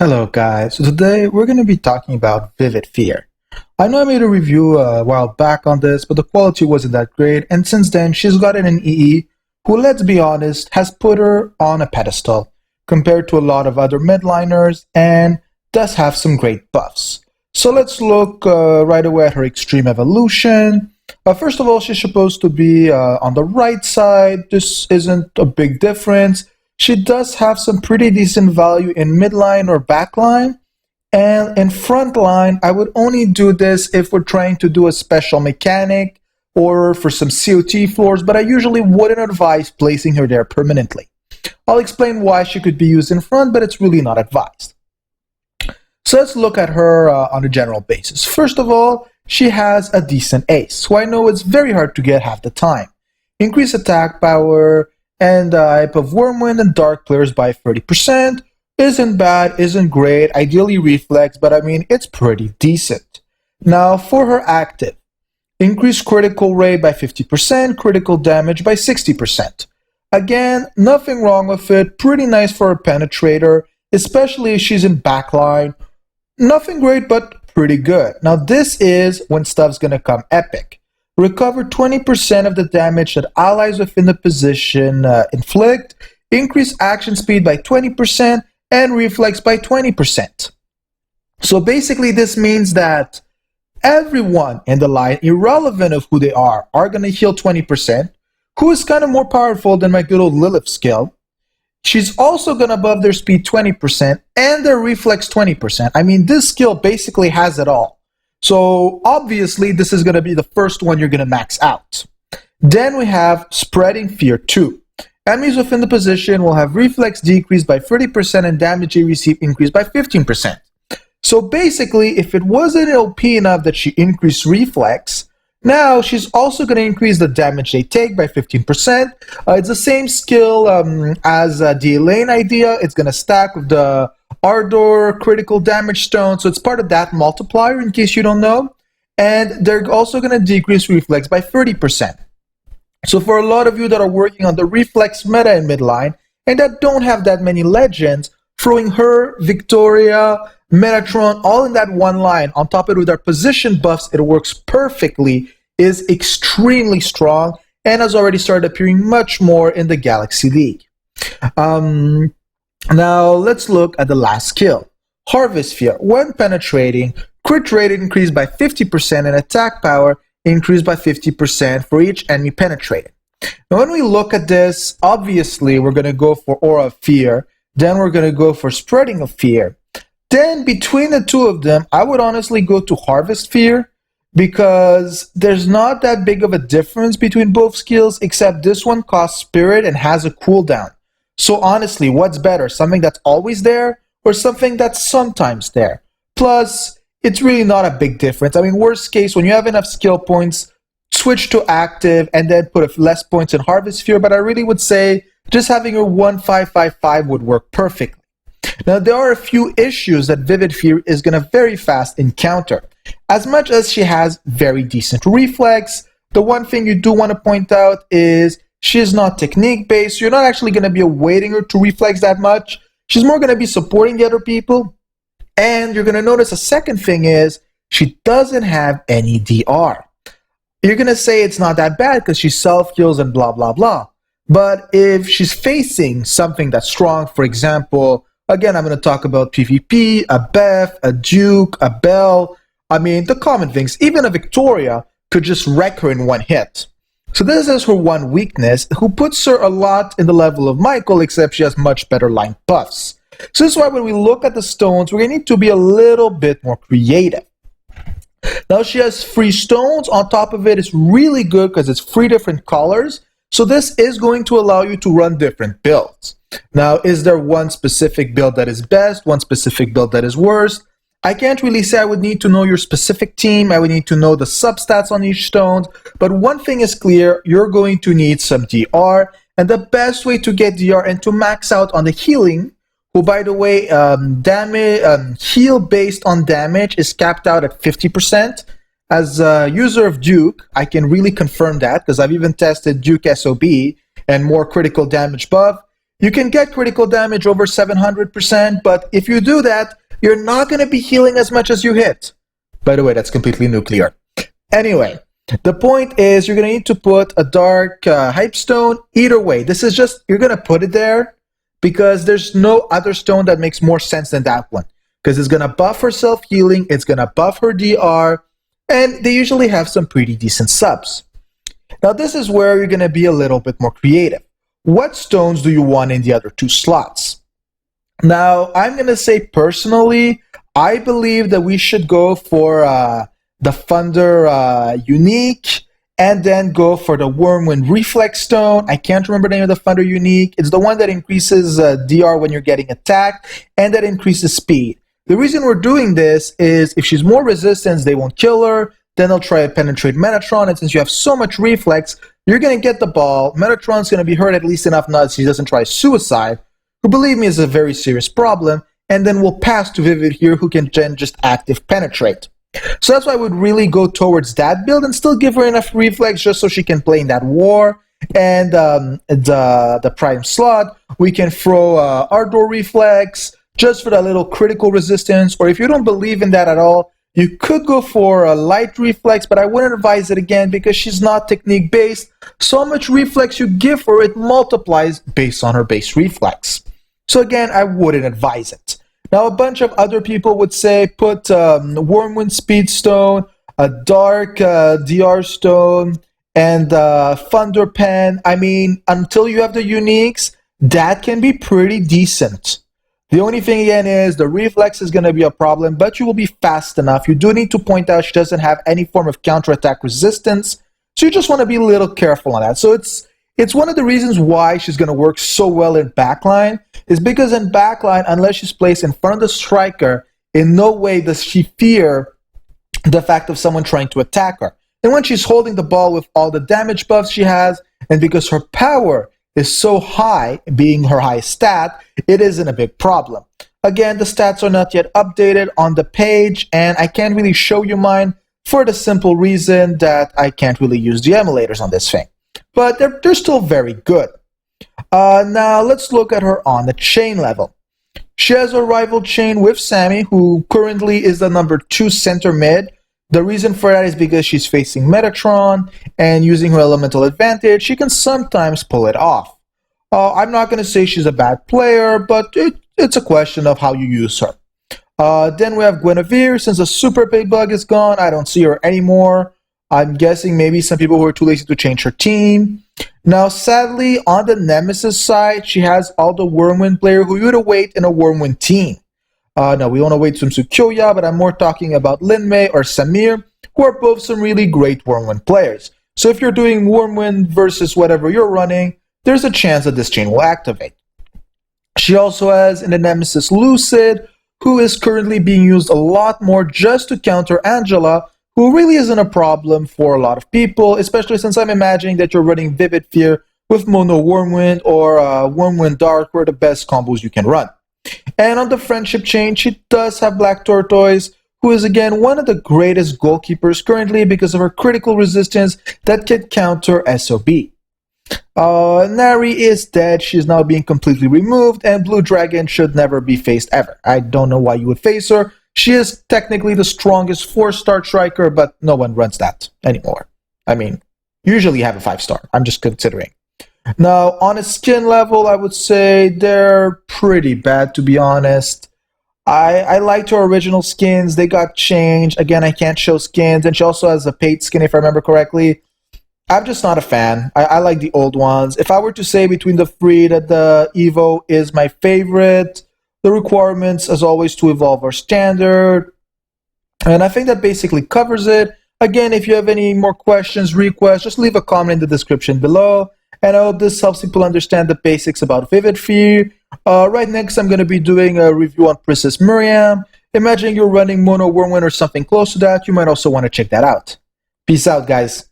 Hello guys, so today we're going to be talking about Vivid Fear. I know I made a review a while back on this, but the quality wasn't that great, and since then she's gotten an EE who, let's be honest, has put her on a pedestal compared to a lot of other midliners and does have some great buffs. So let's look right away at her extreme evolution. First of all, she's supposed to be on the right side. This isn't a big difference. She does have some pretty decent value in midline or backline, and in frontline, I would only do this if we're trying to do a special mechanic or for some COT floors, but I usually wouldn't advise placing her there permanently. I'll explain why she could be used in front, but it's really not advised. So let's look at her on a general basis. First of all, she has a decent ace, who I know it's very hard to get half the time. Increase attack power, and type of Wyrmwind and Dark Players by 30%. Isn't bad, isn't great, ideally reflex, but I mean, it's pretty decent. Now, for her active, increase critical rate by 50%, critical damage by 60%. Again, nothing wrong with it, pretty nice for a penetrator, especially if she's in backline. Nothing great, but pretty good. Now, this is when stuff's gonna come epic. Recover 20% of the damage that allies within the position inflict, increase action speed by 20%, and reflex by 20%. So basically this means that everyone in the line, irrelevant of who they are going to heal 20%, who is kind of more powerful than my good old Lilith skill. She's also going to buff their speed 20% and their reflex 20%. I mean, this skill basically has it all. So obviously this is going to be the first one you're going to max out. Then we have Spreading Fear 2. Enemies within the position will have reflex decreased by 30% and damage they receive increased by 15%. So basically, if it wasn't OP enough that she increased reflex, now she's also going to increase the damage they take by 15%. It's the same skill as the Elaine idea. It's going to stack with the Ardor critical damage stone, so it's part of that multiplier in case you don't know. And they're also going to decrease reflex by 30%. So for a lot of you that are working on the reflex meta in midline and that don't have that many legends, throwing her, Victoria, Metatron all in that one line on top of it with our position buffs, it works perfectly, is extremely strong, and has already started appearing much more in the Galaxy League. Now let's look at the last skill. Harvest Fear. When penetrating, crit rate increased by 50% and attack power increased by 50% for each enemy penetrated. Now when we look at this, obviously we're going to go for Aura of Fear, then we're going to go for Spreading of Fear. Then between the two of them, I would honestly go to Harvest Fear because there's not that big of a difference between both skills, except this one costs Spirit and has a cooldown. So honestly, what's better? Something that's always there or something that's sometimes there? Plus, it's really not a big difference. I mean, worst case, when you have enough skill points, switch to active and then put less points in Harvest Fear, but I really would say just having a 1-5-5-5 would work perfectly. Now, there are a few issues that Vivid Fear is going to very fast encounter. As much as she has very decent reflex, the one thing you do want to point out is she's not technique-based, so you're not actually going to be awaiting her to reflex that much. She's more going to be supporting the other people. And you're going to notice a second thing is she doesn't have any DR. You're going to say it's not that bad because she self-heals and blah, blah, blah. But if she's facing something that's strong, for example, again, I'm going to talk about PvP, a Beth, a Duke, a Belle. I mean, the common things. Even a Victoria could just wreck her in one hit. So this is her one weakness, who puts her a lot in the level of Michael, except she has much better line buffs. So this is why when we look at the stones, we're going to need to be a little bit more creative. Now she has 3 stones. On top of it, it's really good because it's 3 different colors. So this is going to allow you to run different builds. Now, is there one specific build that is best, one specific build that is worst? I can't really say. I would need to know your specific team. I would need to know the substats on each stone. But one thing is clear, you're going to need some DR. And the best way to get DR and to max out on the healing, who, by the way, heal based on damage is capped out at 50%. As a user of Duke, I can really confirm that because I've even tested Duke SOB and more critical damage buff. You can get critical damage over 700%, but if you do that, you're not going to be healing as much as you hit. By the way, that's completely nuclear. Anyway, the point is you're going to need to put a dark hype stone. Either way, this is just, you're going to put it there because there's no other stone that makes more sense than that one. Because it's going to buff her self-healing, it's going to buff her DR, and they usually have some pretty decent subs. Now this is where you're going to be a little bit more creative. What stones do you want in the other two slots? Now, I'm going to say personally, I believe that we should go for the Thunder Unique, and then go for the Whirlwind Reflex Stone. I can't remember the name of the Thunder Unique. It's the one that increases DR when you're getting attacked, and that increases speed. The reason we're doing this is if she's more resistance, they won't kill her. Then they'll try to penetrate Metatron, and since you have so much reflex, you're going to get the ball. Metatron's going to be hurt at least enough now that she doesn't try suicide, who, believe me, is a very serious problem, and then we'll pass to Vivid here, who can then just active penetrate. So that's why I would really go towards that build and still give her enough reflex just so she can play in that war. And the prime slot, we can throw Ardor Reflex just for that little critical resistance, or if you don't believe in that at all, you could go for a light reflex, but I wouldn't advise it again because she's not technique based. So much reflex you give her, it multiplies based on her base reflex. So again, I wouldn't advise it. Now a bunch of other people would say put Whirlwind Speed Stone, a Dark DR Stone, and Thunder Pen. I mean, until you have the uniques, that can be pretty decent. The only thing again is the reflex is going to be a problem, but you will be fast enough. You do need to point out she doesn't have any form of counterattack resistance, so you just want to be a little careful on that. So it's one of the reasons why she's going to work so well in backline, is because in backline, unless she's placed in front of the striker, in no way does she fear the fact of someone trying to attack her. And when she's holding the ball with all the damage buffs she has, and because her power is so high, being her highest stat, it isn't a big problem. Again, the stats are not yet updated on the page, and I can't really show you mine for the simple reason that I can't really use the emulators on this thing. But they're still very good. Now, let's look at her on the chain level. She has a rival chain with Sammy, who currently is the number 2 center mid. The reason for that is because she's facing Metatron, and using her elemental advantage, she can sometimes pull it off. I'm not going to say she's a bad player, but it's a question of how you use her. Then we have Guinevere. Since the Super Big Bug is gone, I don't see her anymore. I'm guessing maybe some people who are too lazy to change her team. Now, sadly, on the Nemesis side, she has all the Whirlwind player who you would await in a Whirlwind team. No, we want to wait some Sukiyoya, but I'm more talking about Linmei or Samir, who are both some really great Whirlwind players. So if you're doing Whirlwind versus whatever you're running, there's a chance that this chain will activate. She also has in the Nemesis Lucid, who is currently being used a lot more just to counter Angela, who really isn't a problem for a lot of people, especially since I'm imagining that you're running Vivid Fear with Mono Whirlwind or Whirlwind Dark, were the best combos you can run. And on the Friendship chain, she does have Black Tortoise, who is again one of the greatest goalkeepers currently because of her critical resistance that can counter SOB. Nari is dead, she is now being completely removed, and Blue Dragon should never be faced ever. I don't know why you would face her. She is technically the strongest 4-star striker, but no one runs that anymore. I mean, usually you have a 5-star, I'm just considering. Now, on a skin level, I would say they're pretty bad, to be honest. I liked her original skins. They got changed. Again, I can't show skins, and she also has a paid skin, if I remember correctly. I'm just not a fan. I like the old ones. If I were to say between the three that the Evo is my favorite, the requirements, as always, to evolve are standard. And I think that basically covers it. Again, if you have any more questions, requests, just leave a comment in the description below. And I hope this helps people understand the basics about Vivid Fear. Right next, I'm going to be doing a review on Princess Miriam. Imagine you're running Mono Whirlwind or something close to that. You might also want to check that out. Peace out, guys.